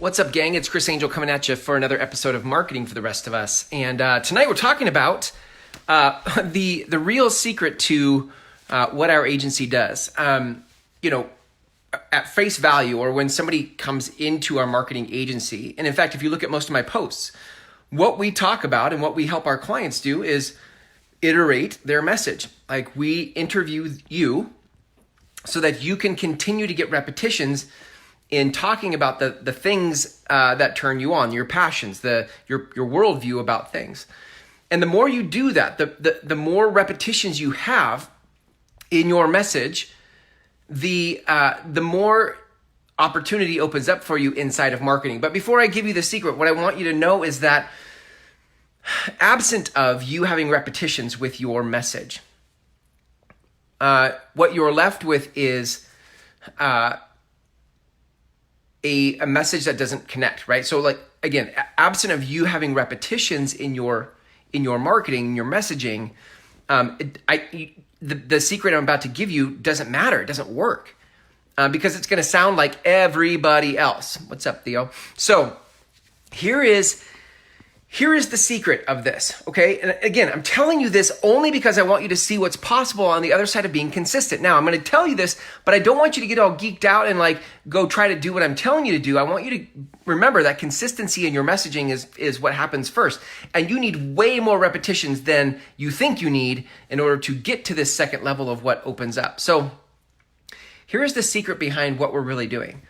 What's up, gang? It's Chris Angel coming at you for another episode of Marketing for the Rest of Us. And tonight we're talking about the real secret to what our agency does. At face value, or when somebody comes into our marketing agency, and in fact, if you look at most of my posts, what we talk about and what we help our clients do is iterate their message. Like, we interview you so that you can continue to get repetitions in talking about the things that turn you on, your passions, your worldview about things. And the more you do that, the more repetitions you have in your message, the more opportunity opens up for you inside of marketing. But before I give you the secret, what I want you to know is that absent of you having repetitions with your message, what you're left with is a message that doesn't connect, right? So, like, again, absent of you having repetitions in your marketing, your messaging, the secret I'm about to give you doesn't matter. It doesn't work because it's going to sound like everybody else. What's up, Theo? So here is the secret of this, okay? And again, I'm telling you this only because I want you to see what's possible on the other side of being consistent. Now, I'm going to tell you this, but I don't want you to get all geeked out and like go try to do what I'm telling you to do. I want you to remember that consistency in your messaging is what happens first. And you need way more repetitions than you think you need in order to get to this second level of what opens up. So here's the secret behind what we're really doing.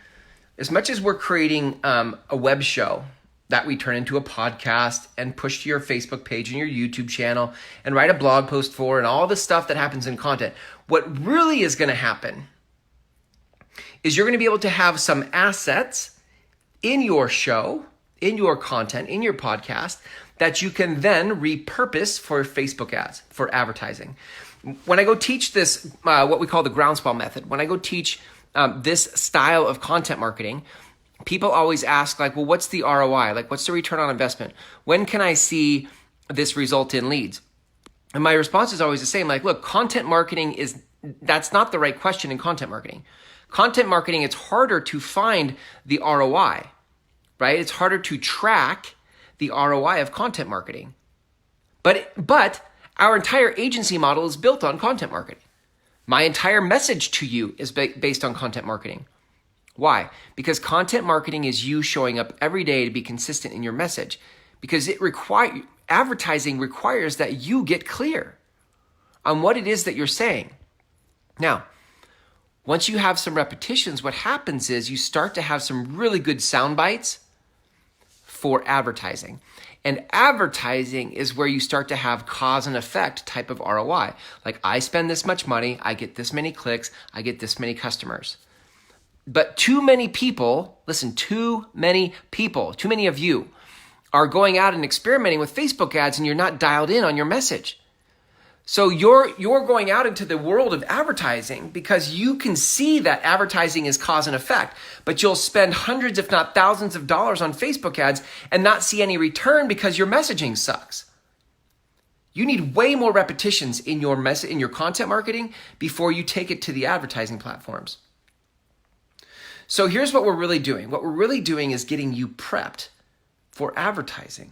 As much as we're creating a web show that we turn into a podcast and push to your Facebook page and your YouTube channel and write a blog post for and all the stuff that happens in content, what really is going to happen is you're going to be able to have some assets in your show, in your content, in your podcast that you can then repurpose for Facebook ads, for advertising. When I go teach this, what we call the groundswell method, when I go teach this style of content marketing, people always ask, like, well, what's the ROI? Like, what's the return on investment? When can I see this result in leads? And my response is always the same. Like, look, content marketing that's not the right question in content marketing. Content marketing, it's harder to find the ROI, right? It's harder to track the ROI of content marketing. But our entire agency model is built on content marketing. My entire message to you is based on content marketing. Why? Because content marketing is you showing up every day to be consistent in your message. Because advertising requires that you get clear on what it is that you're saying. Now, once you have some repetitions, what happens is you start to have some really good sound bites for advertising. And advertising is where you start to have cause and effect type of ROI. Like, I spend this much money, I get this many clicks, I get this many customers. But too many people, listen, too many of you are going out and experimenting with Facebook ads and you're not dialed in on your message. So you're going out into the world of advertising because you can see that advertising is cause and effect, but you'll spend hundreds, if not thousands of dollars on Facebook ads and not see any return because your messaging sucks. You need way more repetitions in your content marketing before you take it to the advertising platforms. So here's what we're really doing. What we're really doing is getting you prepped for advertising.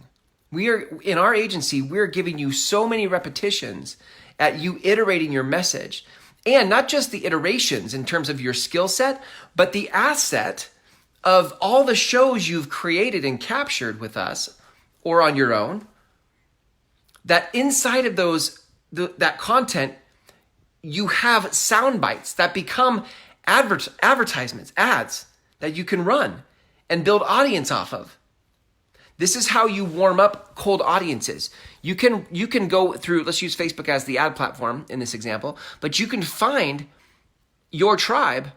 In our agency, we're giving you so many repetitions at you iterating your message. And not just the iterations in terms of your skill set, but the asset of all the shows you've created and captured with us or on your own, that inside of that content, you have sound bites that become advertisements, ads that you can run and build audience off of. This is how you warm up cold audiences. You can go through, let's use Facebook as the ad platform in this example, but you can find your tribe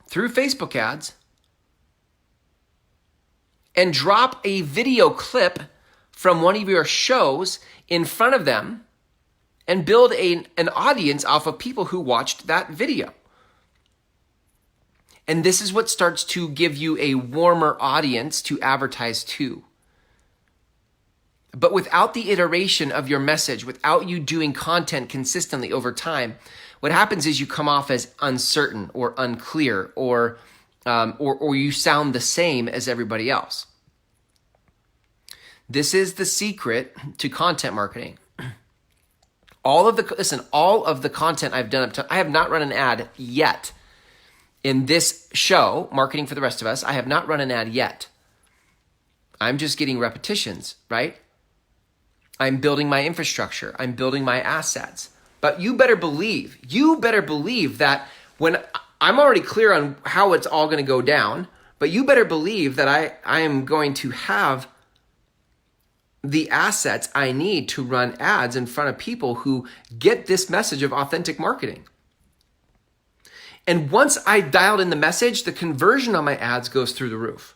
through Facebook ads and drop a video clip from one of your shows in front of them and build an audience off of people who watched that video. And this is what starts to give you a warmer audience to advertise to. But without the iteration of your message, without you doing content consistently over time, what happens is you come off as uncertain or unclear or or you sound the same as everybody else. This is the secret to content marketing. All of the content I've done I have not run an ad yet. In this show, Marketing for the Rest of Us, I have not run an ad yet. I'm just getting repetitions, right? I'm building my infrastructure. I'm building my assets. But you better believe that when I'm already clear on how it's all going to go down, but you better believe that I am going to have the assets I need to run ads in front of people who get this message of authentic marketing. And once I dialed in the message, the conversion on my ads goes through the roof.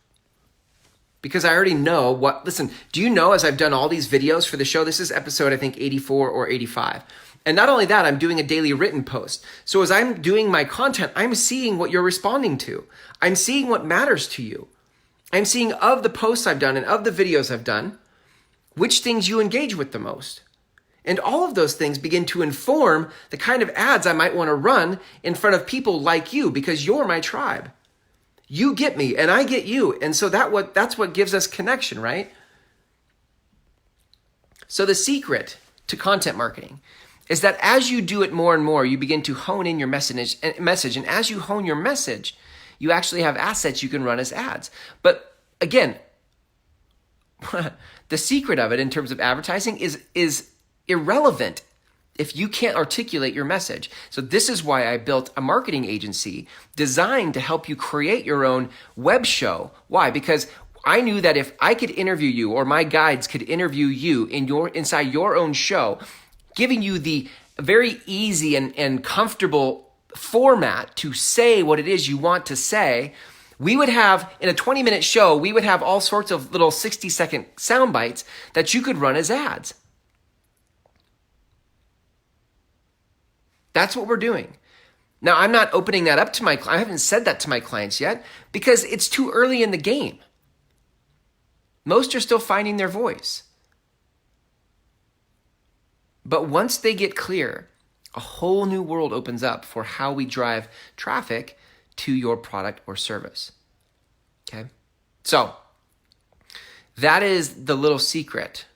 Because I already know listen, do you know, as I've done all these videos for the show, this is episode, I think, 84 or 85. And not only that, I'm doing a daily written post. So as I'm doing my content, I'm seeing what you're responding to. I'm seeing what matters to you. I'm seeing of the posts I've done and of the videos I've done, which things you engage with the most. And all of those things begin to inform the kind of ads I might want to run in front of people like you, because you're my tribe. You get me and I get you. And so that's what gives us connection, right? So the secret to content marketing is that as you do it more and more, you begin to hone in your message. And as you hone your message, you actually have assets you can run as ads. But again, the secret of it in terms of advertising is irrelevant if you can't articulate your message. So this is why I built a marketing agency designed to help you create your own web show. Why? Because I knew that if I could interview you, or my guides could interview you inside your own show, giving you the very easy and comfortable format to say what it is you want to say, we would have, in a 20-minute show, we would have all sorts of little 60-second sound bites that you could run as ads. That's what we're doing. Now, I'm not opening that up to I haven't said that to my clients yet because it's too early in the game. Most are still finding their voice. But once they get clear, a whole new world opens up for how we drive traffic to your product or service. Okay? So, that is the little secret.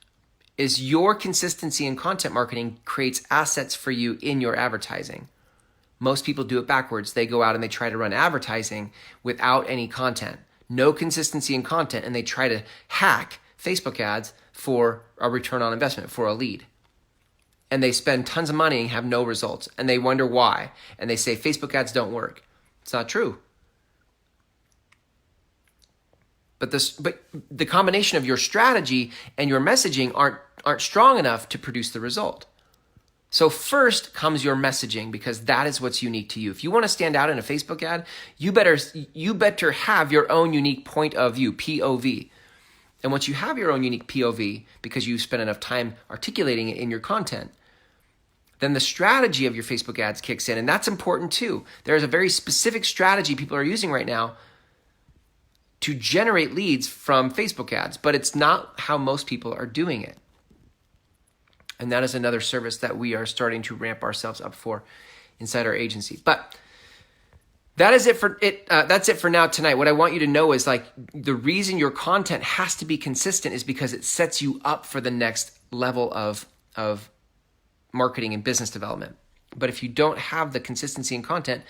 Is your consistency in content marketing creates assets for you in your advertising. Most people do it backwards. They go out and they try to run advertising without any content. No consistency in content, and they try to hack Facebook ads for a return on investment, for a lead. And they spend tons of money and have no results. And they wonder why. And they say Facebook ads don't work. It's not true. But the combination of your strategy and your messaging aren't strong enough to produce the result. So first comes your messaging, because that is what's unique to you. If you want to stand out in a Facebook ad, you better have your own unique point of view, POV. And once you have your own unique POV, because you've spent enough time articulating it in your content, then the strategy of your Facebook ads kicks in. And that's important too. There's a very specific strategy people are using right now to generate leads from Facebook ads, but it's not how most people are doing it. And that is another service that we are starting to ramp ourselves up for inside our agency. But that is it for it. That's it for now tonight. What I want you to know is, like, the reason your content has to be consistent is because it sets you up for the next level of marketing and business development. But if you don't have the consistency in content,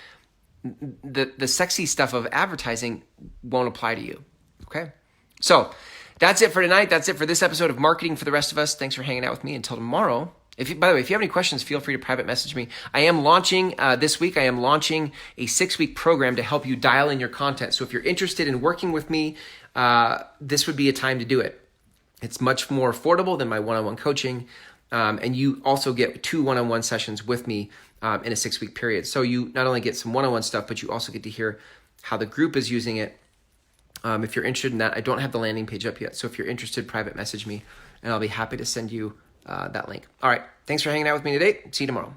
the sexy stuff of advertising won't apply to you. Okay? So that's it for tonight. That's it for this episode of Marketing for the Rest of Us. Thanks for hanging out with me. Until tomorrow. By the way, if you have any questions, feel free to private message me. I am launching this week. I am launching a 6-week program to help you dial in your content. So if you're interested in working with me, this would be a time to do it. It's much more affordable than my one-on-one coaching. And you also get 2 one-on-one sessions with me in a 6-week period. So you not only get some one-on-one stuff, but you also get to hear how the group is using it. If you're interested in that, I don't have the landing page up yet. So if you're interested, private message me, and I'll be happy to send you that link. All right. Thanks for hanging out with me today. See you tomorrow.